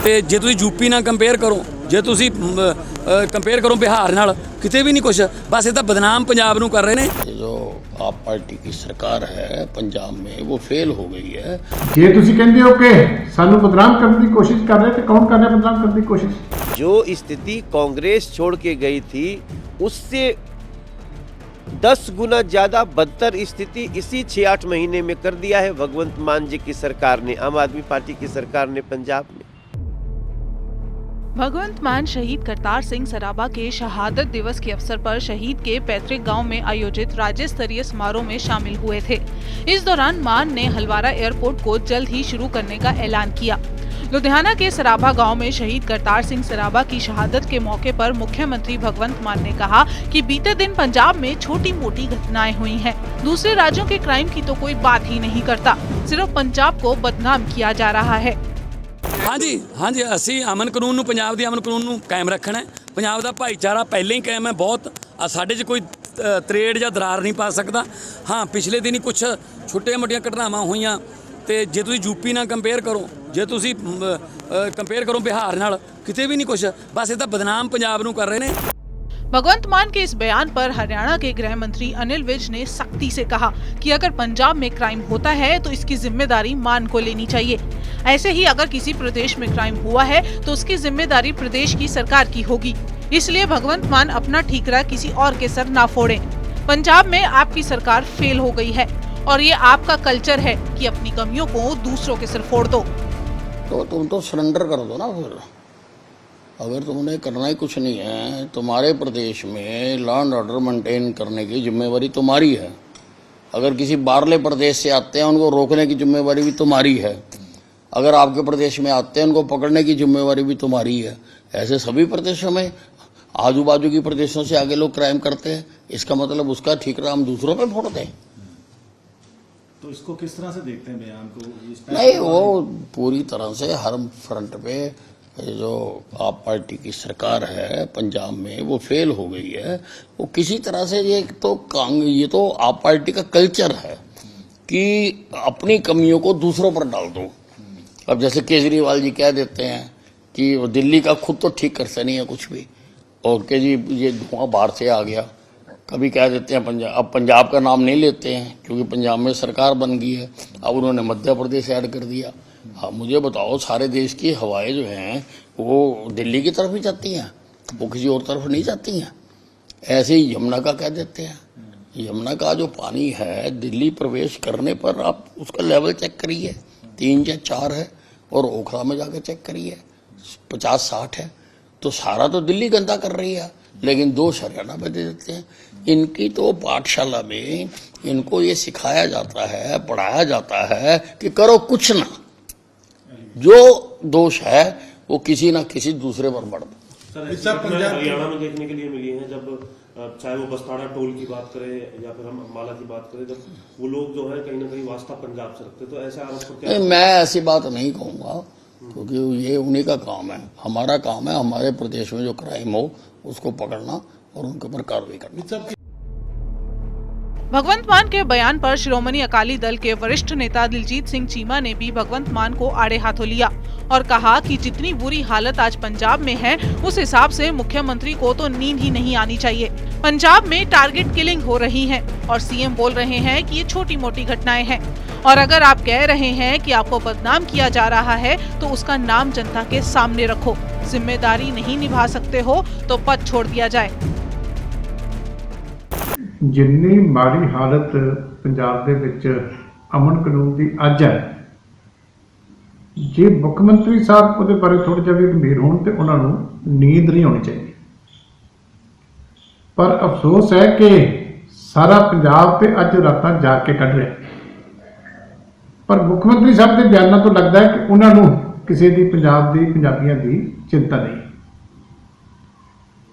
ਤੇ ਜੇ ਤੁਸੀਂ ਯੂਪੀ ਨਾਲ ਕੰਪੇਅਰ ਕਰੋ, ਜੇ ਤੁਸੀਂ ਕੰਪੇਅਰ ਕਰੋ ਬਿਹਾਰ ਨਾਲ, ਕਿਤੇ ਵੀ नहीं कुछ, बस ये तो बदनाम पंजाब नूं कर रहे हैं। जो आप पार्टी की सरकार है पंजाब में वो फेल हो गई है। ਜੇ ਤੁਸੀਂ ਕਹਿੰਦੇ ਹੋ ਕਿ ਸਾਨੂੰ ਬਦਨਾਮ ਕਰਨ ਦੀ ਕੋਸ਼ਿਸ਼ ਕਰ ਰਹੇ ਤੇ ਕੌਣ ਕਰ ਰਿਹਾ ਬਦਨਾਮ ਕਰਨ ਦੀ ਕੋਸ਼ਿਸ਼? जो स्थिति कांग्रेस छोड़ के गई थी उससे 10 गुना ज्यादा बदतर स्थिति इसी 6-8 महीने में कर दिया है भगवंत मान जी की सरकार ने, आम आदमी पार्टी की सरकार ने पंजाब में। भगवंत मान शहीद करतार सिंह सराबा के शहादत दिवस के अवसर पर शहीद के पैतृक गांव में आयोजित राज्य स्तरीय समारोह में शामिल हुए थे। इस दौरान मान ने हलवारा एयरपोर्ट को जल्द ही शुरू करने का ऐलान किया। लुधियाना के सराबा गांव में शहीद करतार सिंह सराबा की शहादत के मौके पर मुख्यमंत्री भगवंत मान ने कहा कि बीते दिन पंजाब में छोटी मोटी घटनाएं हुई हैं। दूसरे राज्यों के क्राइम की तो कोई बात ही नहीं करता, सिर्फ पंजाब को बदनाम किया जा रहा है। हाँ जी ਅਸੀਂ ਅਮਨ ਕਾਨੂੰਨ ਨੂੰ, ਪੰਜਾਬ ਦੀ ਅਮਨ ਕਾਨੂੰਨ ਨੂੰ ਕਾਇਮ ਰੱਖਣਾ ਹੈ। ਪੰਜਾਬ ਦਾ ਭਾਈਚਾਰਾ ਪਹਿਲਾਂ ਹੀ ਕਾਇਮ ਹੈ, ਬਹੁਤ ਸਾਡੇ 'ਚ ਕੋਈ ਤਰੇੜ ਜਾਂ ਦਰਾਰ ਨਹੀਂ ਪਾ ਸਕਦਾ। ਹਾਂ, ਪਿਛਲੇ ਦਿਨੀ ਕੁਝ ਛੋਟੀਆਂ ਮੋਟੀਆਂ ਘਟਨਾਵਾਂ ਹੋਈਆਂ ਤੇ ਜੇ ਤੁਸੀਂ ਯੂਪੀ ਨਾਲ ਕੰਪੇਅਰ ਕਰੋ, ਜੇ ਤੁਸੀਂ ਕੰਪੇਅਰ ਕਰੋ ਬਿਹਾਰ ਨਾਲ, ਕਿਤੇ ਵੀ ਨਹੀਂ ਕੁਝ, ਬਸ ਇਹ ਤਾਂ ਬਦਨਾਮ ਪੰਜਾਬ ਨੂੰ ਕਰ ਰਹੇ ਨੇ। भगवंत मान के इस बयान पर हरियाणा के गृह मंत्री अनिल विज ने सख्ती से कहा कि अगर पंजाब में क्राइम होता है तो इसकी जिम्मेदारी मान को लेनी चाहिए। ऐसे ही अगर किसी प्रदेश में क्राइम हुआ है तो उसकी जिम्मेदारी प्रदेश की सरकार की होगी। इसलिए भगवंत मान अपना ठीकरा किसी और के सर ना फोड़े। पंजाब में आपकी सरकार फेल हो गई है और ये आपका कल्चर है कि अपनी कमियों को दूसरों के सिर फोड़ दो। तो तुम तो सरेंडर कर दो ना। फिर अगर तुमने करना ही कुछ नहीं है, तुम्हारे प्रदेश में लॉ एंड ऑर्डर मेंटेन करने की जिम्मेवारी तुम्हारी है। अगर किसी बाहरले प्रदेश से आते हैं उनको रोकने की जिम्मेवारी भी तुम्हारी है। अगर आपके प्रदेश में आते हैं उनको पकड़ने की जिम्मेवारी भी तुम्हारी है। ऐसे सभी प्रदेशों में, आजू बाजू की प्रदेशों से आगे लोग क्राइम करते हैं, इसका मतलब उसका ठीकरा हम दूसरों पे फोड़ते हैं। तो इसको किस तरह से देखते हैं बयान को? नहीं, वो पूरी तरह से हर फ्रंट पे जो आप पार्टी की सरकार है पंजाब में वो फेल हो गई है। वो किसी तरह से ये तो आप पार्टी का कल्चर है कि अपनी कमियों को दूसरों पर डाल दो। अब जैसे केजरीवाल जी कह देते हैं कि वो दिल्ली का खुद तो ठीक करते नहीं है कुछ भी, और कि जी ये धुआं बाहर से आ गया। कभी कह देते हैं पंजाब, अब पंजाब का नाम नहीं लेते हैं क्योंकि पंजाब में सरकार बन गई है। अब उन्होंने मध्य प्रदेश ऐड कर दिया। हाँ, मुझे बताओ, सारे देश की हवाएं जो हैं वो दिल्ली की तरफ ही जाती हैं, वो किसी और तरफ नहीं जाती हैं। ऐसे ही यमुना का कह देते हैं। यमुना का जो पानी है दिल्ली प्रवेश करने पर आप उसका लेवल चेक करिए, 3 या 4 है, और ओखला में जाकर चेक करिए 50-60 है। तो सारा तो दिल्ली गंदा कर रही है, लेकिन दोष हरियाणा में दे देते हैं। इनकी तो पाठशाला में इनको ये सिखाया जाता है, पढ़ाया जाता है कि करो कुछ ना, जो दोष है वो किसी ना किसी दूसरे पर बढ़ दो। हरियाणा में देखने के लिए मिली है, जब चाहे वो बस्ताड़ा टोल की बात करें या फिर हम अम्बाला की बात करें, जब वो लोग जो है कहीं ना कहीं वास्ता पंजाब से रखते, तो ऐसा आरोप क्या? नहीं, मैं ऐसी बात नहीं कहूँगा क्योंकि ये उन्हीं का काम है। हमारा काम है हमारे प्रदेश में जो क्राइम हो उसको पकड़ना और उनके ऊपर कार्रवाई करना। भगवंत मान के बयान पर शिरोमणि अकाली दल के वरिष्ठ नेता दिलजीत सिंह चीमा ने भी भगवंत मान को आड़े हाथों लिया और कहा कि जितनी बुरी हालत आज पंजाब में है उस हिसाब से मुख्यमंत्री को तो नींद ही नहीं आनी चाहिए। पंजाब में टारगेट किलिंग हो रही है और सीएम बोल रहे हैं कि ये छोटी मोटी घटनाएं हैं, और अगर आप कह रहे हैं कि आपको बदनाम किया जा रहा है तो उसका नाम जनता के सामने रखो। जिम्मेदारी नहीं निभा सकते हो तो पद छोड़ दिया जाए। ਜਿੰਨੀ ਮਾੜੀ ਹਾਲਤ ਪੰਜਾਬ ਦੇ ਵਿੱਚ ਅਮਨ ਕਾਨੂੰਨ ਦੀ ਅੱਜ ਹੈ, ਜੇ ਮੁੱਖ ਮੰਤਰੀ ਸਾਹਿਬ ਉਹਦੇ ਬਾਰੇ ਥੋੜ੍ਹਾ ਜਿਹਾ ਵੀ ਗੰਭੀਰ ਹੋਣ ਤੇ ਉਹਨਾਂ ਨੂੰ ਨੀਂਦ ਨਹੀਂ ਆਉਣੀ ਚਾਹੀਦੀ। ਪਰ ਅਫਸੋਸ ਹੈ ਕਿ ਸਾਰਾ ਪੰਜਾਬ ਤੇ ਅੱਜ ਰਾਤਾਂ ਜਾਗ ਕੇ ਕੱਢ ਰਿਹਾ। ਪਰ ਮੁੱਖ ਮੰਤਰੀ ਸਾਹਿਬ ਦੇ ਬਿਆਨਾਂ ਤੋਂ ਲੱਗਦਾ ਹੈ ਕਿ ਉਹਨਾਂ ਨੂੰ ਕਿਸੇ ਦੀ ਪੰਜਾਬ ਦੀ ਪੰਜਾਬੀਆਂ ਦੀ ਚਿੰਤਾ ਨਹੀਂ।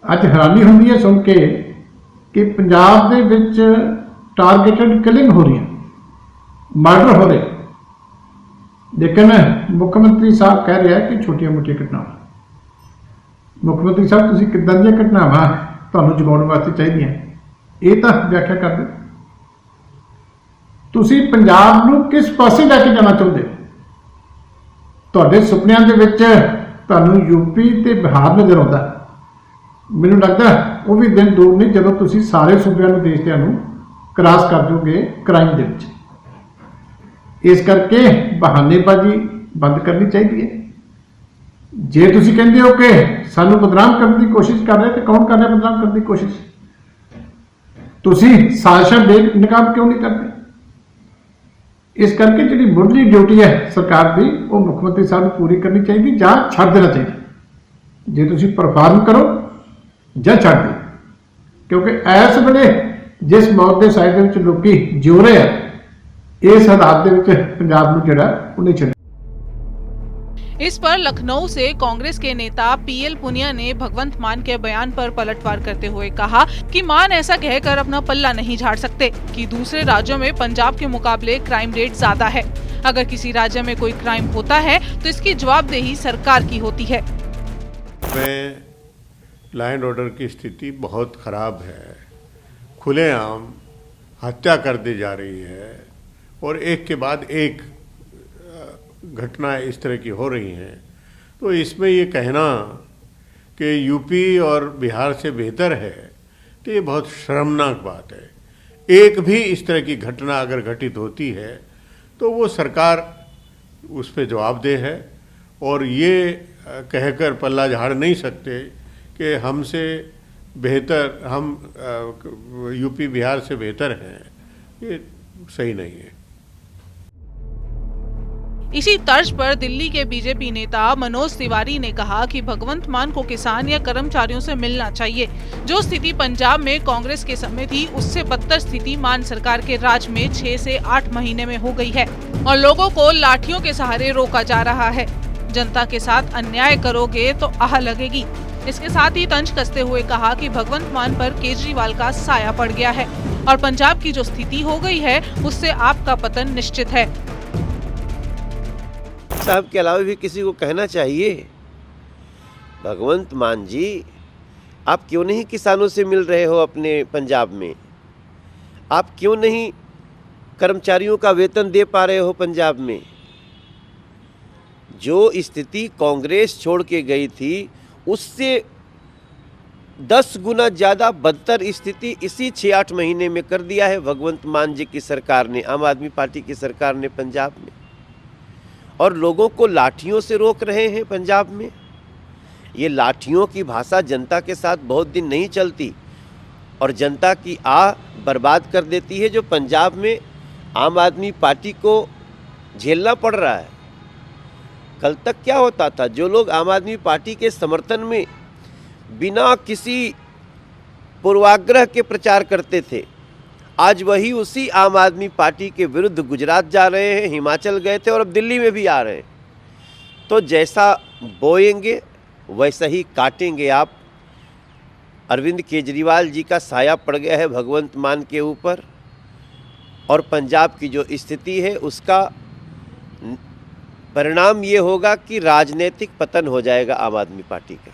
ਅੱਜ ਹੈਰਾਨੀ ਹੁੰਦੀ ਹੈ ਸੁਣ ਕੇ कि पंजाब दे विच टारगेटेड किलिंग हो रही है, मर्डर हो रहे, लेकिन मुख्यमंत्री साहब कह रहे हैं कि छोटिया मोटिया घटनावां। मुख्यमंत्री साहब तुसीं किदां दी घटनावां तुहानूं जगाउण वास्ते चाहीदियां, ये तां व्याख्या कर दो। तुसीं पंजाब नूं किस पासे लैके जाना चाहुंदे हो? तुहाडे सुपनिਆਂ ਦੇ ਵਿੱਚ ਤੁਹਾਨੂੰ ਯੂਪੀ ਤੇ ਬਿਹਾਰ ਨਜ਼ਰ ਆਉਂਦਾ। ਮੈਨੂੰ ਲੱਗਦਾ ਉਹ ਵੀ ਦਿਨ ਦੂਰ ਨਹੀਂ ਜਦੋਂ ਤੁਸੀਂ ਸਾਰੇ ਸੂਬਿਆਂ ਨੂੰ ਦੇਸ਼ ਨੂੰ ਕ੍ਰਾਸ ਕਰ ਜਾਓਗੇ ਕ੍ਰਾਈਮ ਦੇ ਵਿੱਚ। ਇਸ ਕਰਕੇ ਬਹਾਨੇਬਾਜ਼ੀ ਬੰਦ ਕਰਨੀ ਚਾਹੀਦੀ ਹੈ। ਜੇ ਤੁਸੀਂ ਕਹਿੰਦੇ ਹੋ ਕਿ ਸਾਨੂੰ ਬਦਨਾਮ ਕਰਨ ਦੀ ਕੋਸ਼ਿਸ਼ ਕਰ ਰਹੇ, ਤੇ ਕੌਣ ਕਰ ਰਿਹਾ ਬਦਨਾਮ ਕਰਨ ਦੀ ਕੋਸ਼ਿਸ਼? ਤੁਸੀਂ ਸਾਜ਼ਿਸ਼ਾਂ ਬੇਨਕਾਬ ਕਿਉਂ ਨਹੀਂ ਕਰਦੇ? ਇਸ ਕਰਕੇ ਜਿਹੜੀ ਮੁੱਢਲੀ ਡਿਊਟੀ ਹੈ ਸਰਕਾਰ ਦੀ, ਉਹ ਮੁੱਖ ਮੰਤਰੀ ਸਾਹਿਬ ਨੂੰ ਪੂਰੀ ਕਰਨੀ ਚਾਹੀਦੀ ਜਾਂ ਛੱਡ ਦੇਣਾ ਚਾਹੀਦਾ। ਜੇ ਤੁਸੀਂ ਪਰਫਾਰਮ ਕਰੋ ਜਾਂ ਛੱਡ ਦਿਓ, ਕਿਉਂਕਿ ਇਸ ਵੇਲੇ ਜਿਸ ਮੌਤ ਦੇ ਸਾਈਡ ਦੇ ਵਿੱਚ ਲੋਕੀ ਜਿਉ ਰਹੇ ਆ, ਇਸ ਹਾਲਾਤ ਦੇ ਵਿੱਚ ਪੰਜਾਬ ਨੂੰ ਜਿਹੜਾ ਉਹ ਨਹੀਂ ਛੱਡਣਾ। इस पर लखनऊ से कांग्रेस के नेता पीएल पुनिया ने भगवंत मान के बयान पर पलटवार करते हुए कहा कि मान ऐसा कहकर अपना पल्ला नहीं झाड़ सकते कि दूसरे राज्यों में पंजाब के मुकाबले क्राइम रेट ज्यादा है। अगर किसी राज्य में कोई क्राइम होता है तो इसकी जवाबदेही सरकार की होती है। में लॉ एंड ऑर्डर की स्थिति बहुत खराब है। खुलेआम हत्या कर दी जा रही है और एक के बाद एक घटनाएं इस तरह की हो रही हैं। तो इसमें ये कहना कि यूपी और बिहार से बेहतर है, तो ये बहुत शर्मनाक बात है। एक भी इस तरह की घटना अगर घटित होती है तो वो सरकार उस पर जवाबदेह है, और ये कहकर पल्ला झाड़ नहीं सकते कि हमसे बेहतर, हम यूपी बिहार से बेहतर हैं। ये सही नहीं है। इसी तर्ज पर दिल्ली के बीजेपी नेता मनोज तिवारी ने कहा कि भगवंत मान को किसान या कर्मचारियों से मिलना चाहिए। जो स्थिति पंजाब में कांग्रेस के समय थी, उससे बदतर स्थिति मान सरकार के राज में 6 से 8 महीने में हो गई है और लोगों को लाठियों के सहारे रोका जा रहा है। जनता के साथ अन्याय करोगे तो आह लगेगी। इसके साथ ही तंज कसते हुए कहा कि भगवंत मान पर केजरीवाल का साया पड़ गया है और पंजाब की जो स्थिति हो गई है, उससे आपका पतन निश्चित है। साहब के अलावा भी किसी को कहना चाहिए, भगवंत मान जी, आप क्यों नहीं किसानों से मिल रहे हो अपने पंजाब में? आप क्यों नहीं कर्मचारियों का वेतन दे पा रहे हो पंजाब में? जो स्थिति कांग्रेस छोड़ के गई थी, उससे 10 गुना ज़्यादा बदतर स्थिति इसी 6-8 महीने में कर दिया है भगवंत मान जी की सरकार ने, आम आदमी पार्टी की सरकार ने पंजाब में। और लोगों को लाठियों से रोक रहे हैं पंजाब में। ये लाठियों की भाषा जनता के साथ बहुत दिन नहीं चलती और जनता की आह बर्बाद कर देती है, जो पंजाब में आम आदमी पार्टी को झेलना पड़ रहा है। कल तक क्या होता था, जो लोग आम आदमी पार्टी के समर्थन में बिना किसी पूर्वाग्रह के प्रचार करते थे, आज वही उसी आम आदमी पार्टी के विरुद्ध गुजरात जा रहे हैं, हिमाचल गए थे और अब दिल्ली में भी आ रहे हैं। तो जैसा बोएंगे वैसा ही काटेंगे आप। अरविंद केजरीवाल जी का साया पड़ गया है भगवंत मान के ऊपर, और पंजाब की जो स्थिति है उसका परिणाम ये होगा कि राजनीतिक पतन हो जाएगा आम आदमी पार्टी का।